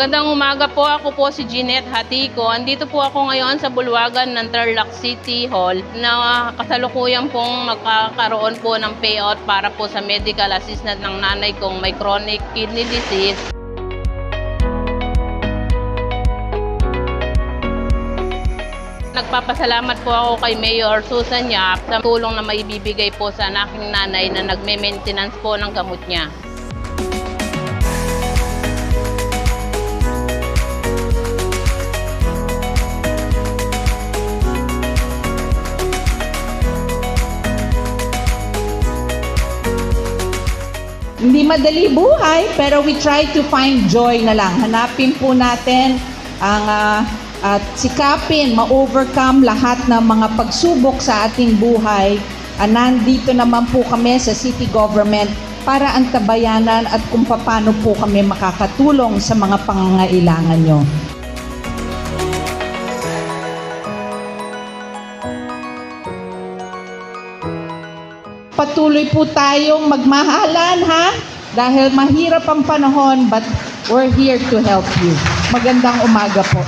Magandang umaga po. Ako po si Jeanette Hatiko. Andito po ako ngayon sa bulwagan ng Tarlac City Hall na kasalukuyan pong magkakaroon po ng payout para po sa medical assistant ng nanay kong may chronic kidney disease. Nagpapasalamat po ako kay Mayor Susan Yap sa tulong na maibibigay po sa aking nanay na nagme-maintenance po ng gamot niya. Hindi madali buhay, pero we try to find joy na lang. Hanapin po natin ang at sikapin, ma-overcome lahat ng mga pagsubok sa ating buhay. Nandito naman po kami sa city government para antabayanan at kung paano po kami makakatulong sa mga pangangailangan nyo. Patuloy po tayong magmahalan, ha? Dahil mahirap ang panahon, but we're here to help you. Magandang umaga po.